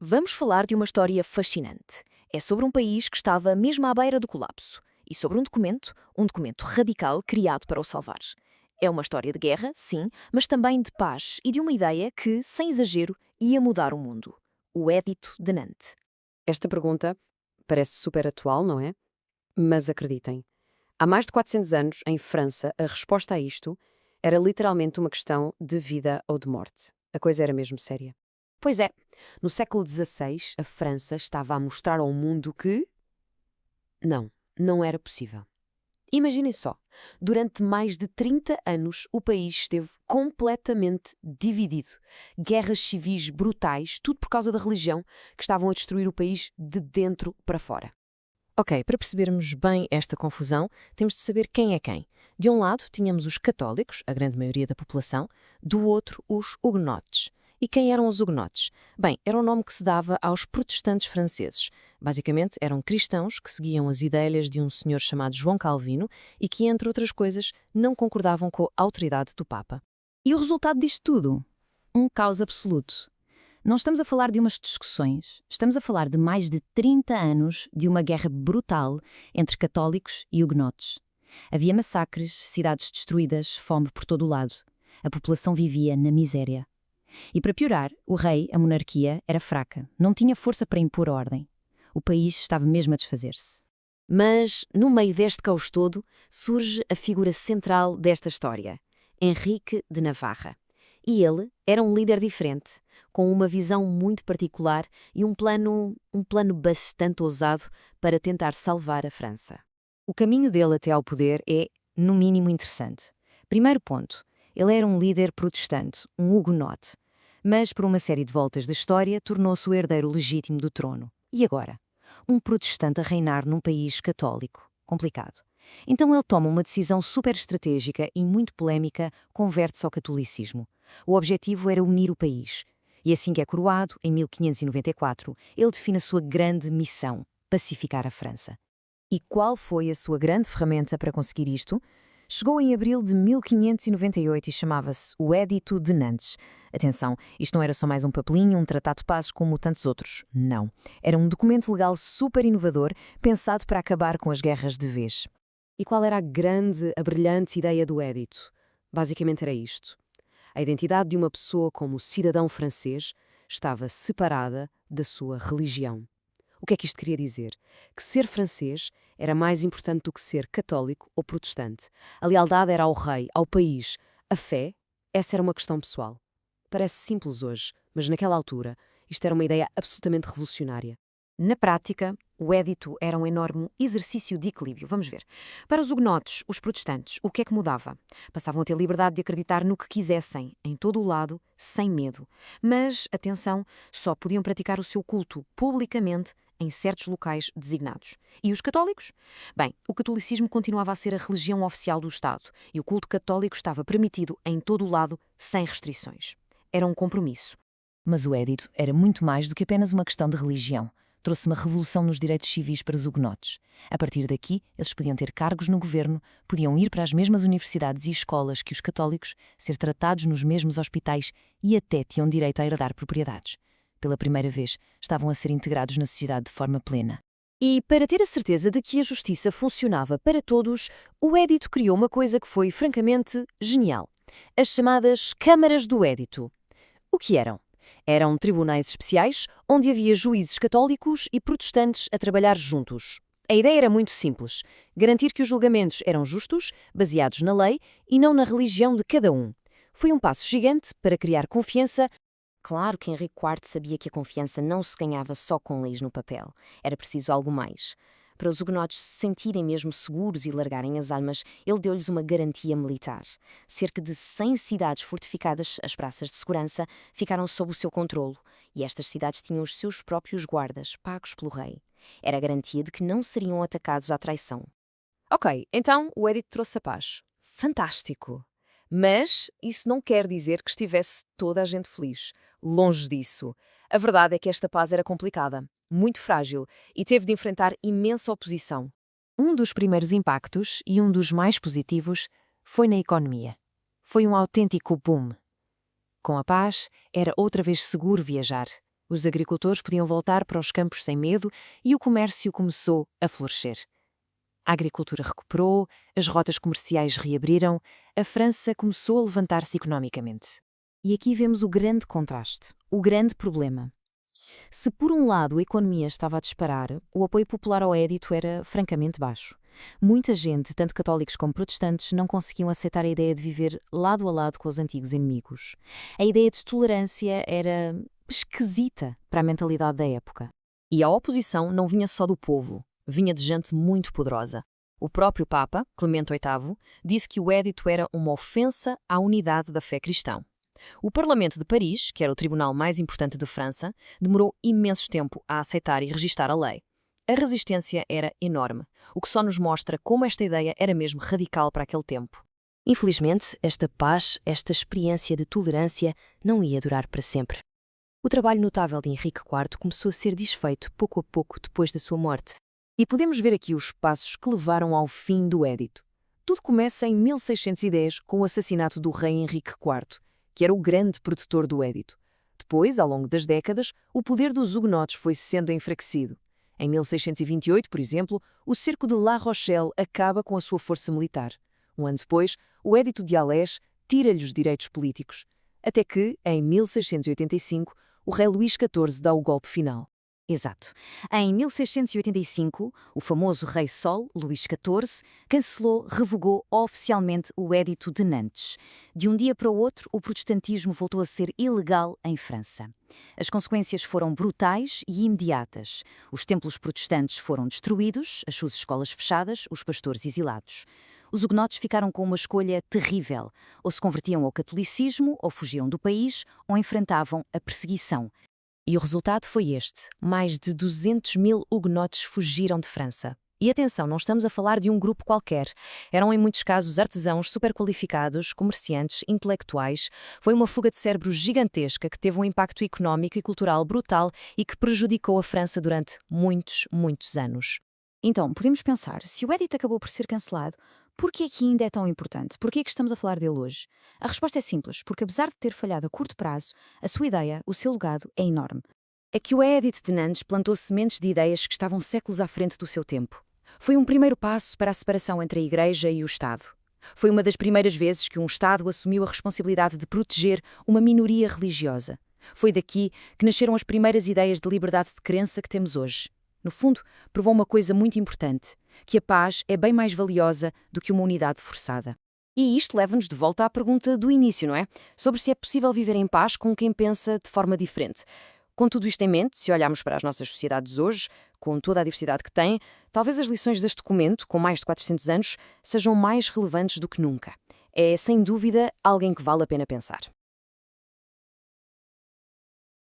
Vamos falar de uma história fascinante. É sobre um país que estava mesmo à beira do colapso e sobre um documento radical criado para o salvar. É uma história de guerra, sim, mas também de paz e de uma ideia que, sem exagero, ia mudar o mundo. O Édito de Nantes. Esta pergunta parece super atual, não é? Mas acreditem, há mais de 400 anos, em França, a resposta a isto era literalmente uma questão de vida ou de morte. A coisa era mesmo séria. Pois é, no século XVI, a França estava a mostrar ao mundo que não era possível. Imaginem só, durante mais de 30 anos o país esteve completamente dividido. Guerras civis brutais, tudo por causa da religião, que estavam a destruir o país de dentro para fora. Ok, para percebermos bem esta confusão, temos de saber quem é quem. De um lado, tínhamos os católicos, a grande maioria da população, do outro, os hugonotes. E quem eram os hugonotes? Bem, era um nome que se dava aos protestantes franceses. Basicamente, eram cristãos que seguiam as ideias de um senhor chamado João Calvino e que, entre outras coisas, não concordavam com a autoridade do Papa. E o resultado disto tudo? Um caos absoluto. Não estamos a falar de umas discussões, estamos a falar de mais de 30 anos de uma guerra brutal entre católicos e hugonotes. Havia massacres, cidades destruídas, fome por todo o lado. A população vivia na miséria. E para piorar, o rei, a monarquia, era fraca, não tinha força para impor ordem. O país estava mesmo a desfazer-se. Mas, no meio deste caos todo, surge a figura central desta história, Henrique de Navarra. E ele era um líder diferente, com uma visão muito particular e um plano bastante ousado para tentar salvar a França. O caminho dele até ao poder é, no mínimo, interessante. Primeiro ponto, ele era um líder protestante, um hugonote, mas por uma série de voltas da história tornou-se o herdeiro legítimo do trono. E agora? Um protestante a reinar num país católico. Complicado. Então ele toma uma decisão super estratégica e muito polémica, converte-se ao catolicismo. O objetivo era unir o país. E assim que é coroado, em 1594, ele define a sua grande missão: pacificar a França. E qual foi a sua grande ferramenta para conseguir isto? Chegou em abril de 1598 e chamava-se o Édito de Nantes. Atenção, isto não era só mais um papelinho, um tratado de paz como tantos outros. Não. Era um documento legal super inovador, pensado para acabar com as guerras de vez. E qual era a brilhante ideia do Édito? Basicamente era isto. A identidade de uma pessoa como cidadão francês estava separada da sua religião. O que é que isto queria dizer? Que ser francês era mais importante do que ser católico ou protestante. A lealdade era ao rei, ao país. A fé, essa era uma questão pessoal. Parece simples hoje, mas naquela altura isto era uma ideia absolutamente revolucionária. Na prática, o Édito era um enorme exercício de equilíbrio. Vamos ver. Para os hugonotes, os protestantes, o que é que mudava? Passavam a ter liberdade de acreditar no que quisessem, em todo o lado, sem medo. Mas, atenção, só podiam praticar o seu culto publicamente em certos locais designados. E os católicos? Bem, o catolicismo continuava a ser a religião oficial do Estado e o culto católico estava permitido em todo o lado, sem restrições. Era um compromisso. Mas o Édito era muito mais do que apenas uma questão de religião. Trouxe uma revolução nos direitos civis para os hugonotes. A partir daqui, eles podiam ter cargos no governo, podiam ir para as mesmas universidades e escolas que os católicos, ser tratados nos mesmos hospitais e até tinham direito a herdar propriedades. Pela primeira vez, estavam a ser integrados na sociedade de forma plena. E, para ter a certeza de que a justiça funcionava para todos, o Édito criou uma coisa que foi, francamente, genial. As chamadas Câmaras do Édito. O que eram? Eram tribunais especiais onde havia juízes católicos e protestantes a trabalhar juntos. A ideia era muito simples: garantir que os julgamentos eram justos, baseados na lei e não na religião de cada um. Foi um passo gigante para criar confiança. Claro que Henrique IV sabia que a confiança não se ganhava só com leis no papel. Era preciso algo mais. Para os hugonotes se sentirem mesmo seguros e largarem as armas, ele deu-lhes uma garantia militar. Cerca de 100 cidades fortificadas, as praças de segurança, ficaram sob o seu controlo, e estas cidades tinham os seus próprios guardas, pagos pelo rei. Era a garantia de que não seriam atacados à traição. Ok, então o Édito trouxe a paz. Fantástico! Mas isso não quer dizer que estivesse toda a gente feliz. Longe disso. A verdade é que esta paz era complicada, muito frágil e teve de enfrentar imensa oposição. Um dos primeiros impactos, e um dos mais positivos, foi na economia. Foi um autêntico boom. Com a paz, era outra vez seguro viajar. Os agricultores podiam voltar para os campos sem medo e o comércio começou a florescer. A agricultura recuperou, as rotas comerciais reabriram, a França começou a levantar-se economicamente. E aqui vemos o grande contraste, o grande problema. Se por um lado a economia estava a disparar, o apoio popular ao édito era francamente baixo. Muita gente, tanto católicos como protestantes, não conseguiam aceitar a ideia de viver lado a lado com os antigos inimigos. A ideia de tolerância era esquisita para a mentalidade da época. E a oposição não vinha só do povo, vinha de gente muito poderosa. O próprio Papa, Clemente VIII, disse que o édito era uma ofensa à unidade da fé cristã. O Parlamento de Paris, que era o tribunal mais importante de França, demorou imenso tempo a aceitar e registar a lei. A resistência era enorme, o que só nos mostra como esta ideia era mesmo radical para aquele tempo. Infelizmente, esta paz, esta experiência de tolerância, não ia durar para sempre. O trabalho notável de Henrique IV começou a ser desfeito pouco a pouco depois da sua morte. E podemos ver aqui os passos que levaram ao fim do édito. Tudo começa em 1610 com o assassinato do rei Henrique IV, que era o grande protetor do édito. Depois, ao longo das décadas, o poder dos hugonotes foi sendo enfraquecido. Em 1628, por exemplo, o cerco de La Rochelle acaba com a sua força militar. Um ano depois, o Édito de Alès tira-lhe os direitos políticos, até que, em 1685, o rei Luís XIV dá o golpe final. Exato. Em 1685, o famoso rei Sol, Luís XIV, cancelou, revogou oficialmente o Édito de Nantes. De um dia para o outro, o protestantismo voltou a ser ilegal em França. As consequências foram brutais e imediatas. Os templos protestantes foram destruídos, as suas escolas fechadas, os pastores exilados. Os hugonotes ficaram com uma escolha terrível. Ou se convertiam ao catolicismo, ou fugiam do país, ou enfrentavam a perseguição. E o resultado foi este. Mais de 200.000 hugonotes fugiram de França. E atenção, não estamos a falar de um grupo qualquer. Eram em muitos casos artesãos superqualificados, comerciantes, intelectuais. Foi uma fuga de cérebro gigantesca que teve um impacto económico e cultural brutal e que prejudicou a França durante muitos, muitos anos. Então, podemos pensar, se o édito acabou por ser cancelado, por que é que ainda é tão importante? Por que é que estamos a falar dele hoje? A resposta é simples, porque apesar de ter falhado a curto prazo, a sua ideia, o seu legado, é enorme. É que o Édito de Nantes plantou sementes de ideias que estavam séculos à frente do seu tempo. Foi um primeiro passo para a separação entre a Igreja e o Estado. Foi uma das primeiras vezes que um Estado assumiu a responsabilidade de proteger uma minoria religiosa. Foi daqui que nasceram as primeiras ideias de liberdade de crença que temos hoje. No fundo, provou uma coisa muito importante, que a paz é bem mais valiosa do que uma unidade forçada. E isto leva-nos de volta à pergunta do início, não é? Sobre se é possível viver em paz com quem pensa de forma diferente. Com tudo isto em mente, se olharmos para as nossas sociedades hoje, com toda a diversidade que têm, talvez as lições deste documento, com mais de 400 anos, sejam mais relevantes do que nunca. É, sem dúvida, alguém que vale a pena pensar.